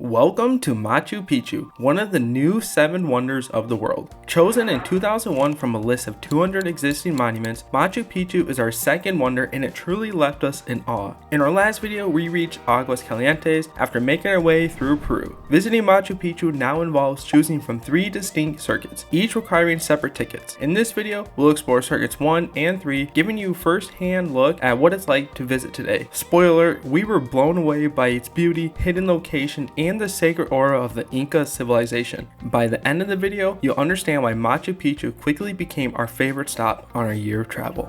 Welcome to Machu Picchu, one of the new 7 wonders of the world. Chosen in 2001 from a list of 200 existing monuments, Machu Picchu is our second wonder and it truly left us in awe. In our last video, we reached Aguas Calientes after making our way through Peru. Visiting Machu Picchu now involves choosing from 3 distinct circuits, each requiring separate tickets. In this video, we'll explore circuits 1 and 3, giving you a first-hand look at what it's like to visit today. Spoiler, we were blown away by its beauty, hidden location, and the sacred aura of the Inca civilization. By the end of the video, you'll understand why Machu Picchu quickly became our favorite stop on our year of travel.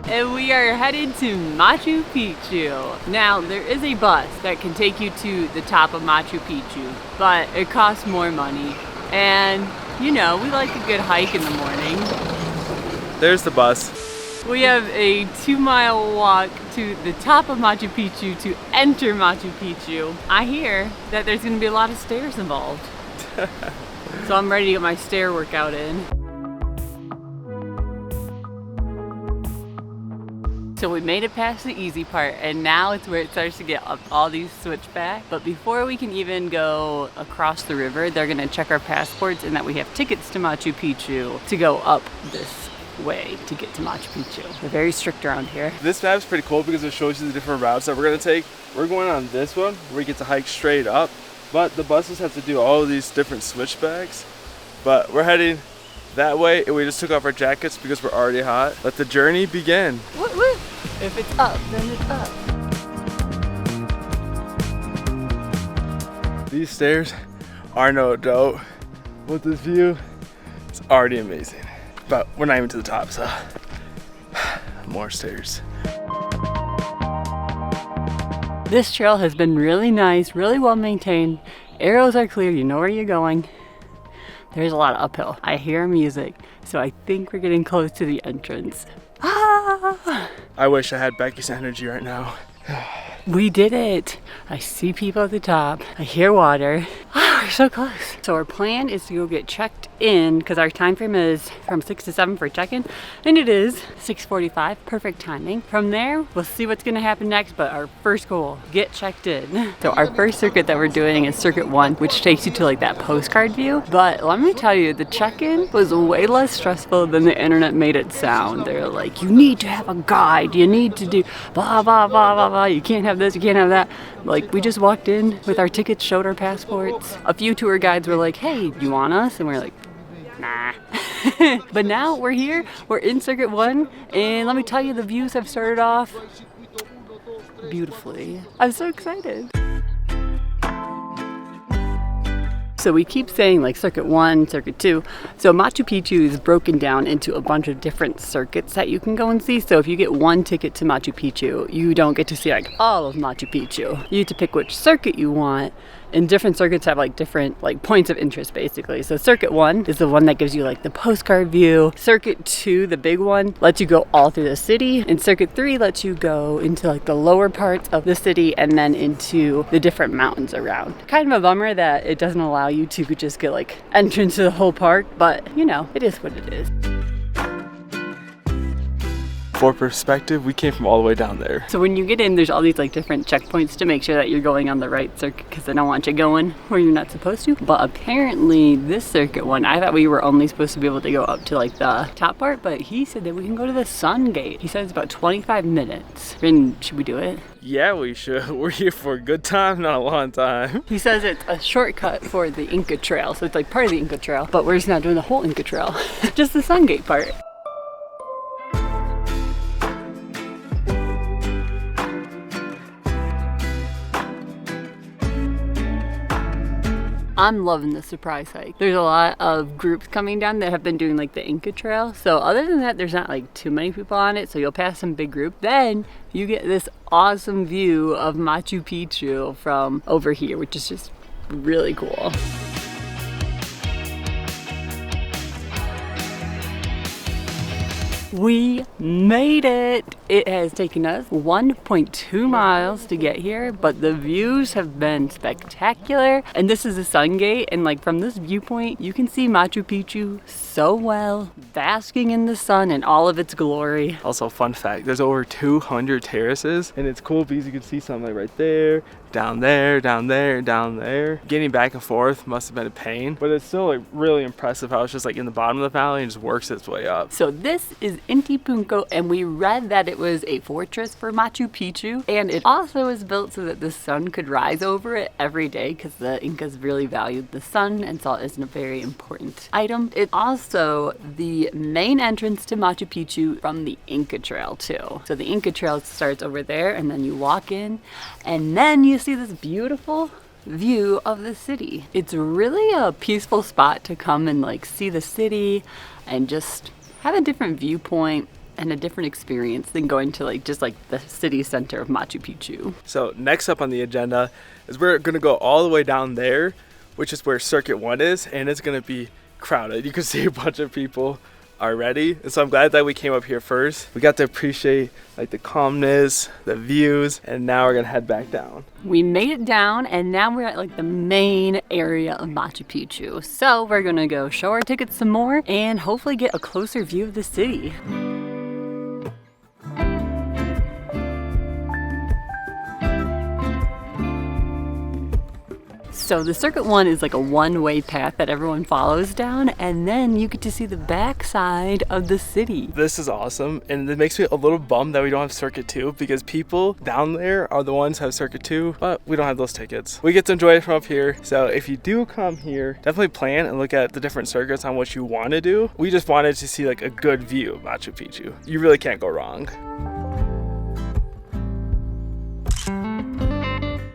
And we are headed to Machu Picchu. Now, there is a bus that can take you to the top of Machu Picchu, but it costs more money. And, you know, we like a good hike in the morning. There's the bus. We have a 2-mile walk to the top of Machu Picchu to enter Machu Picchu. I hear that there's going to be a lot of stairs involved. So I'm ready to get my stair workout in. So we made it past the easy part and now it's where it starts to get up all these switchbacks. But before we can even go across the river, they're going to check our passports and that we have tickets to Machu Picchu to go up this way to get to Machu Picchu. They're very strict around here. This map's pretty cool because it shows you the different routes that we're going to take. We're going on this one where we get to hike straight up, but the buses have to do all of these different switchbacks. But we're heading that way and we just took off our jackets because we're already hot. Let the journey begin. Woo, woo. If it's up, then it's up. These stairs are no joke. With this view, it's already amazing. But we're not even to the top, so more stairs. This trail has been really nice, really well maintained. Arrows are clear, you know where you're going. There's a lot of uphill. I hear music, so I think we're getting close to the entrance. Ah! I wish I had Becky's energy right now. We did it! I see people at the top. I hear water. Ah, we're so close. So our plan is to go get checked in because our time frame is from 6 to 7 for check-in, and it is 6:45. Perfect timing. From there, we'll see what's gonna happen next, but our first goal, get checked in. So our first circuit that we're doing is circuit 1, which takes you to like that postcard view. But let me tell you, the check-in was way less stressful than the internet made it sound. They're like, you need to have a guide, you need to do blah, blah, blah, blah, blah. You can't have this, you can't have that. Like, we just walked in with our tickets, showed our passports. A few tour guides were like, hey, do you want us? And we're like, nah. But now we're here, we're in circuit 1, and let me tell you, the views have started off beautifully. I'm so excited. So we keep saying like circuit 1, circuit 2. So Machu Picchu is broken down into a bunch of different circuits that you can go and see. So if you get one ticket to Machu Picchu, you don't get to see like all of Machu Picchu. You have to pick which circuit you want. And different circuits have like different like points of interest basically. So circuit 1 is the one that gives you like the postcard view. Circuit 2, the big one, lets you go all through the city. And circuit 3 lets you go into like the lower parts of the city and then into the different mountains around. Kind of a bummer that it doesn't allow you to just get like entrance to the whole park, but you know, it is what it is. For perspective, we came from all the way down there. So when you get in, there's all these like different checkpoints to make sure that you're going on the right circuit because they don't want you going where you're not supposed to. But apparently this circuit one, I thought we were only supposed to be able to go up to like the top part, but he said that we can go to the sun gate. He said it's about 25 minutes. And should we do it? Yeah, we should. We're here for a good time, not a long time. He says it's a shortcut for the Inca Trail. So it's like part of the Inca Trail, but we're just not doing the whole Inca Trail. Just the sun gate part. I'm loving the surprise hike. There's a lot of groups coming down that have been doing like the Inca Trail. So other than that, there's not like too many people on it. So you'll pass some big group. Then you get this awesome view of Machu Picchu from over here, which is just really cool. We made it! It has taken us 1.2 miles to get here, but the views have been spectacular. And this is the sun gate, and like from this viewpoint, you can see Machu Picchu so well, basking in the sun in all of its glory. Also, fun fact, there's over 200 terraces, and it's cool because you can see something like right there, down there, down there, down there. Getting back and forth must have been a pain, but it's still like really impressive how it's just like in the bottom of the valley and just works its way up. So this is Inti Punku, and we read that it was a fortress for Machu Picchu, and it also was built so that the sun could rise over it every day because the Incas really valued the sun, and salt is a very important item. It's also the main entrance to Machu Picchu from the Inca Trail too. So the Inca Trail starts over there, and then you walk in, and then you see this beautiful view of the city. It's really a peaceful spot to come and like see the city and just have a different viewpoint and a different experience than going to like just like the city center of Machu Picchu. So next up on the agenda is we're gonna go all the way down there, which is where Circuit 1 is, and it's gonna be crowded. You can see a bunch of people already, and so I'm glad that we came up here first. We got to appreciate like the calmness, the views, and now we're gonna head back down. We made it down, and now we're at like the main area of Machu Picchu. So we're gonna go show our tickets some more and hopefully get a closer view of the city. So the Circuit 1 is like a one-way path that everyone follows down, and then you get to see the backside of the city. This is awesome, and it makes me a little bummed that we don't have Circuit 2 because people down there are the ones who have Circuit 2, but we don't have those tickets. We get to enjoy it from up here, so if you do come here, definitely plan and look at the different circuits on what you want to do. We just wanted to see like a good view of Machu Picchu. You really can't go wrong.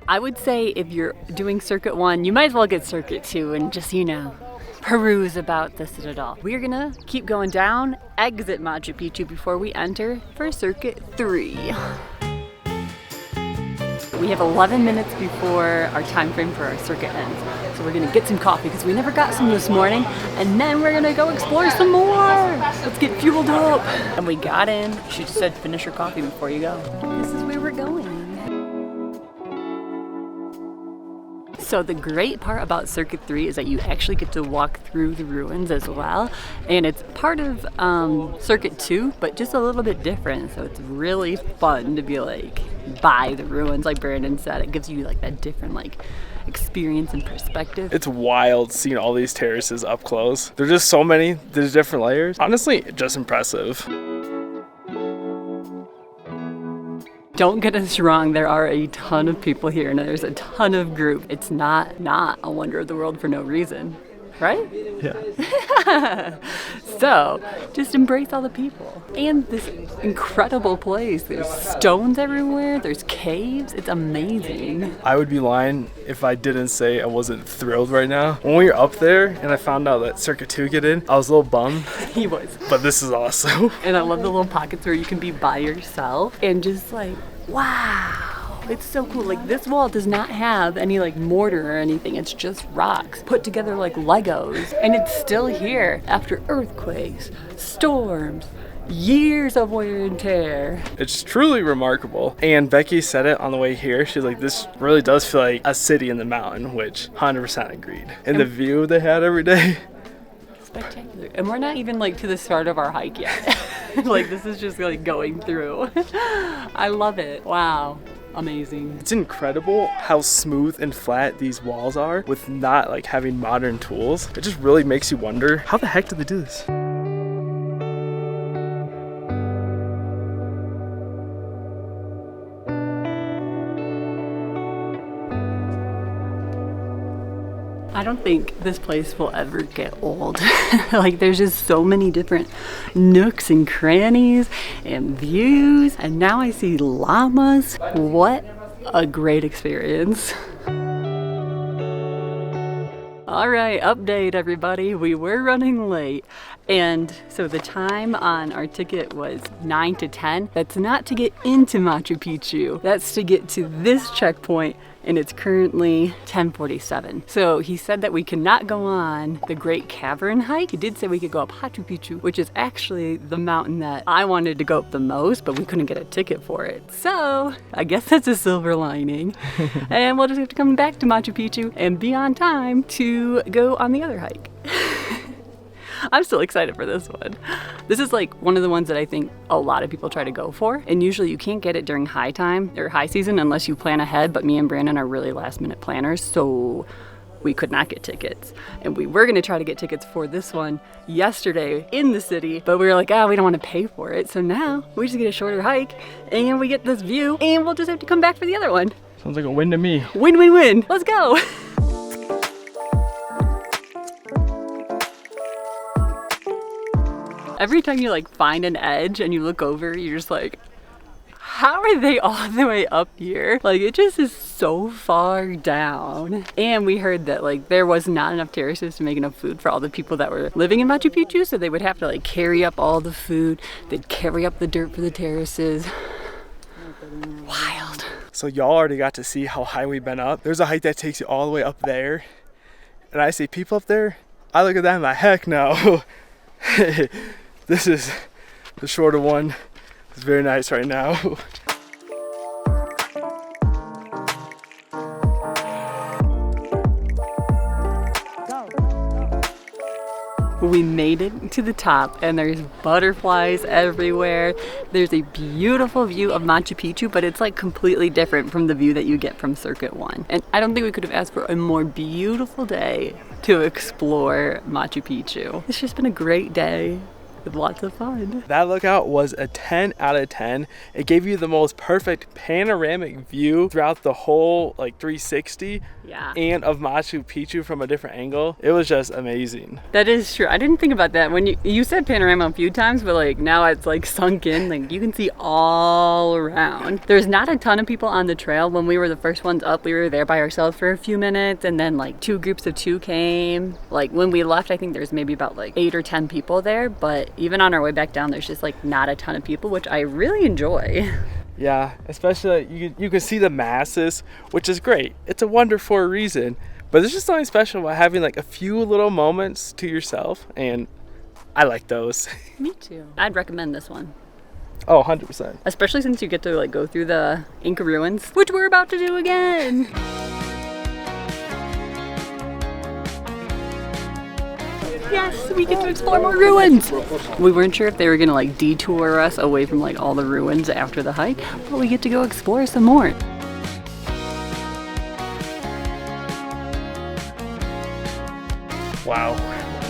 I would say if you're doing Circuit 1, you might as well get Circuit 2 and just, you know, peruse about the citadel. We're gonna keep going down, exit Machu Picchu before we enter for Circuit 3. We have 11 minutes before our time frame for our circuit ends. So we're gonna get some coffee because we never got some this morning, and then we're gonna go explore some more. Let's get fueled up. And we got in. She just said finish your coffee before you go. This is where we're going. So the great part about Circuit 3 is that you actually get to walk through the ruins as well. And it's part of Circuit 2, but just a little bit different. So it's really fun to be like by the ruins, like Brandon said. It gives you like that different like experience and perspective. It's wild seeing all these terraces up close. There's just so many, there's different layers. Honestly, just impressive. Don't get us wrong, there are a ton of people here and there's a ton of group. It's not a wonder of the world for no reason, right? Yeah. So, just embrace all the people. And this incredible place. There's stones everywhere, there's caves, it's amazing. I would be lying if I didn't say I wasn't thrilled right now. When we were up there and I found out that Circuit 2 get in, I was a little bummed. He was. But this is awesome. And I love the little pockets where you can be by yourself and just like, wow. It's so cool. Like this wall does not have any like mortar or anything. It's just rocks put together like Legos. And it's still here after earthquakes, storms, years of wear and tear. It's truly remarkable. And Becky said it on the way here. She's like, this really does feel like a city in the mountain, which 100% agreed. And the view they had every day. Spectacular. And we're not even like to the start of our hike yet. Like this is just like going through. I love it. Wow. Amazing. It's incredible how smooth and flat these walls are with not like having modern tools. It just really makes you wonder, how the heck did they do this? I don't think this place will ever get old. Like there's just so many different nooks and crannies and views. And now I see llamas. What a great experience. All right, update everybody. We were running late And so the time on our ticket was 9 to 10. That's not to get into Machu Picchu. That's to get to this checkpoint, and it's currently 10:47. So he said that we cannot go on the Great Cavern hike. He did say we could go up Huchu Picchu, which is actually the mountain that I wanted to go up the most, but we couldn't get a ticket for it. So I guess that's a silver lining. And we'll just have to come back to Machu Picchu and be on time to go on the other hike. I'm still excited for this one. This is like one of the ones that I think a lot of people try to go for. And usually you can't get it during high time or high season unless you plan ahead. But me and Brandon are really last minute planners, so we could not get tickets. And we were gonna try to get tickets for this one yesterday in the city, but we were like, we don't wanna pay for it. So now we just get a shorter hike and we get this view and we'll just have to come back for the other one. Sounds like a win to me. Win, win, win. Let's go. Every time you like find an edge and you look over, you're just like, how are they all the way up here? Like, it just is so far down. And we heard that like there was not enough terraces to make enough food for all the people that were living in Machu Picchu, so they would have to like carry up all the food. They'd carry up the dirt for the terraces. Wild. So y'all already got to see how high we've been up. There's a hike that takes you all the way up there. And I see people up there. I look at that and I'm like, heck no. This is the shorter one. It's very nice right now. We made it to the top and there's butterflies everywhere. There's a beautiful view of Machu Picchu, but it's like completely different from the view that you get from Circuit 1. And I don't think we could have asked for a more beautiful day to explore Machu Picchu. It's just been a great day with lots of fun. That lookout was a 10 out of 10. It gave you the most perfect panoramic view throughout the whole like 360 and of Machu Picchu from a different angle. It was just amazing. That is true. I didn't think about that when you said panorama a few times, but like now it's like sunk in. Like you can see all around. There's not a ton of people on the trail. When we were the first ones up, we were there by ourselves for a few minutes, and then like 2 groups of 2 came. Like when we left, I think there's maybe about like 8 or 10 people there, but even on our way back down, there's just like not a ton of people, which I really enjoy. Yeah, especially you can see the masses, which is great. It's a wonder for a reason, but there's just something special about having like a few little moments to yourself, and I like those. Me too. I'd recommend this one. Oh, 100%. Especially since you get to like go through the Inca ruins, which we're about to do again. Yes, we get to explore more ruins. We weren't sure if they were gonna like detour us away from like all the ruins after the hike, but we get to go explore some more. Wow,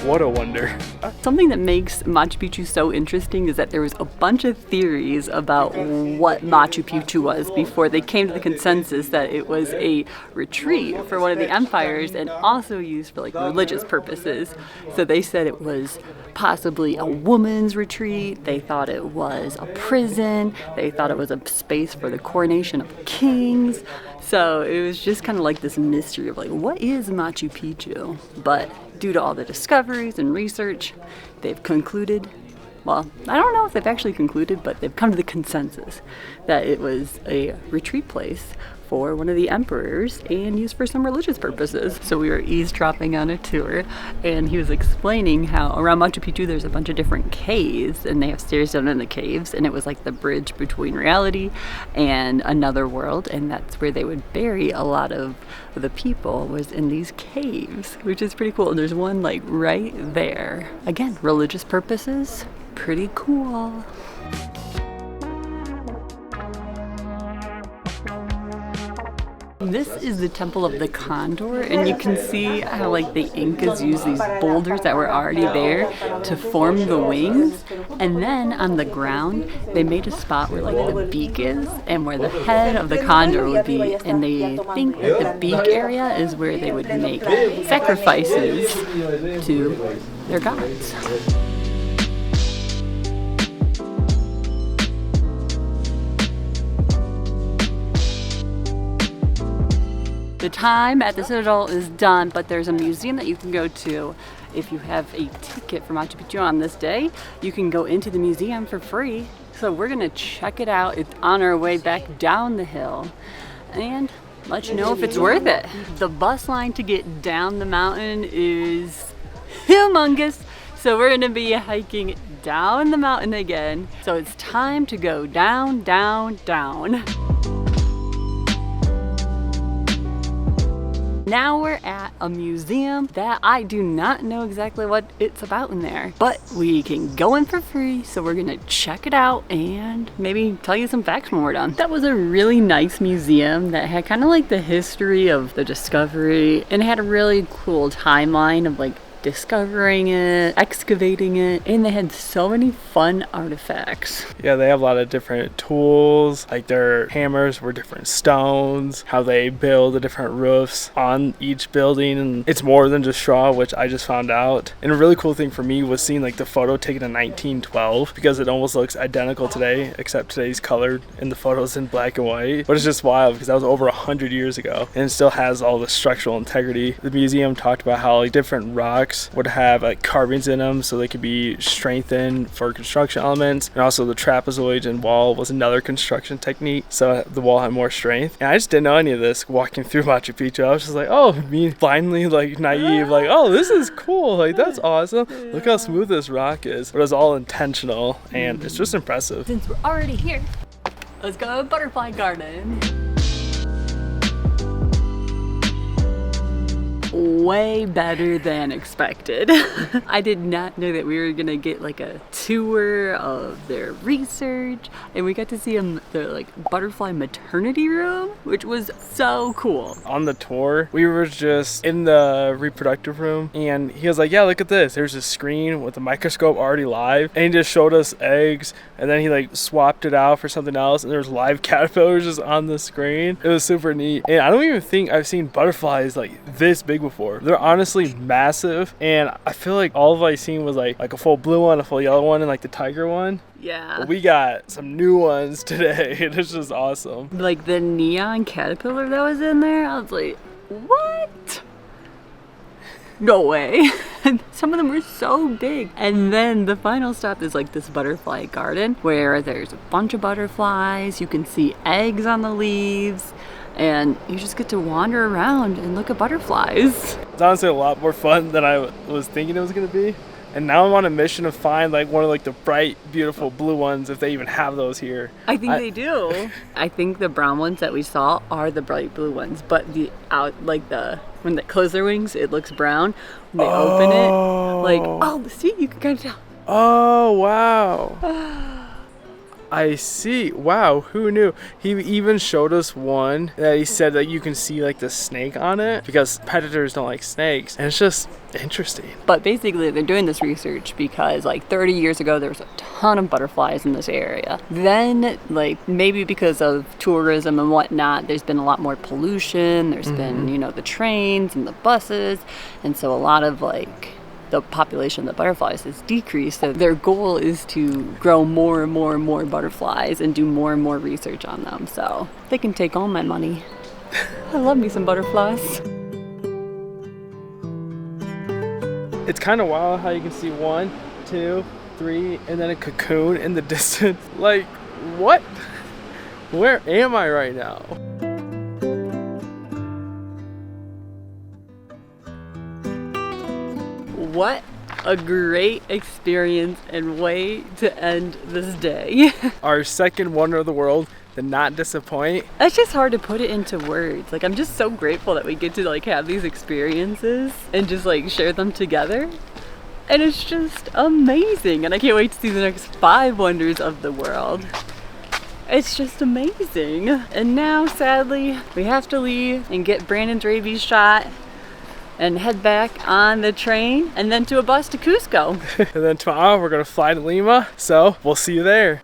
what a wonder. Something that makes Machu Picchu so interesting is that there was a bunch of theories about what Machu Picchu was before they came to the consensus that it was a retreat for one of the empires and also used for like religious purposes. So they said it was possibly a woman's retreat. They thought it was a prison. They thought it was a space for the coronation of kings. So it was just kind of like this mystery of like, what is Machu Picchu? But due to all the discoveries and research, they've concluded, well, I don't know if they've actually concluded, but they've come to the consensus that it was a retreat place for one of the emperors and used for some religious purposes. So we were eavesdropping on a tour, and he was explaining how around Machu Picchu there's a bunch of different caves, and they have stairs down in the caves, and it was like the bridge between reality and another world, and that's where they would bury a lot of the people, was in these caves, which is pretty cool. And there's one like right there. Again, religious purposes, pretty cool. This is the temple of the Condor, and you can see how like the Incas used these boulders that were already there to form the wings, and then on the ground they made a spot where like the beak is and where the head of the condor would be, and they think that the beak area is where they would make sacrifices to their gods. The time at the Citadel is done, but there's a museum that you can go to, if you have a ticket for Machu Picchu on this day, you can go into the museum for free. So we're gonna check it out. It's on our way back down the hill and let you know if it's worth it. The bus line to get down the mountain is humongous. So we're gonna be hiking down the mountain again. So it's time to go down, down, down. Now we're at a museum that I do not know exactly what it's about in there, but we can go in for free, so we're gonna check it out and maybe tell you some facts when we're done. That was a really nice museum that had kind of like the history of the discovery, and it had a really cool timeline of like discovering it, excavating it, and they had so many fun artifacts. Yeah, they have a lot of different tools, like their hammers were different stones, how they build the different roofs on each building, and it's more than just straw, which I just found out. And a really cool thing for me was seeing like the photo taken in 1912, because it almost looks identical today, except today's colored and the photo's in black and white. But it's just wild because that was over 100 years ago, and it still has all the structural integrity. The museum talked about how like different rocks would have like carvings in them so they could be strengthened for construction elements, and also the trapezoid and wall was another construction technique, so the wall had more strength. And I just didn't know any of this walking through Machu Picchu. I was just like, oh, me blindly like naive, like, oh, this is cool, like that's awesome, look how smooth this rock is. But it was all intentional and it's just impressive. Since we're already here, let's go to Butterfly Garden. Way better than expected. I did not know that we were gonna get like a tour of their research, and we got to see the like butterfly maternity room, which was so cool. On the tour, we were just in the reproductive room, and he was like, yeah, look at this, there's a screen with a microscope already live, and he just showed us eggs, and then he like swapped it out for something else, and there's live caterpillars just on the screen. It was super neat, and I don't even think I've seen butterflies like this big before. They're honestly massive, and I feel like all of I seen was like a full blue one, a full yellow one, and like the tiger one. Yeah. But we got some new ones today. It's just awesome. Like the neon caterpillar that was in there, I was like, what? No way. Some of them were so big. And then the final stop is like this butterfly garden where there's a bunch of butterflies. You can see eggs on the leaves, and you just get to wander around and look at butterflies. It's honestly a lot more fun than I was thinking it was gonna be. And now I'm on a mission to find like one of like the bright, beautiful blue ones, if they even have those here. I think they do. I think the brown ones that we saw are the bright blue ones, but when they close their wings, it looks brown. When they open it, like, oh, see, you can kind of tell. Oh, wow. I see. Wow, who knew? He even showed us one that he said that you can see like the snake on it, because predators don't like snakes, and it's just interesting. But basically they're doing this research because like 30 years ago there was a ton of butterflies in this area. Then like maybe because of tourism and whatnot, there's been a lot more pollution. There's been, you know, the trains and the buses, and so a lot of like the population of the butterflies has decreased. So their goal is to grow more and more and more butterflies and do more and more research on them, so they can take all my money. I love me some butterflies. It's kind of wild how you can see 1, 2, 3, and then a cocoon in the distance. Like, what? Where am I right now? What a great experience and way to end this day. Our second wonder of the world did not disappoint. It's just hard to put it into words. Like, I'm just so grateful that we get to like have these experiences and just like share them together. And it's just amazing. And I can't wait to see the next 5 wonders of the world. It's just amazing. And now, sadly, we have to leave and get Brandon's rabies shot and head back on the train and then to a bus to Cusco. And then tomorrow we're gonna fly to Lima, so we'll see you there.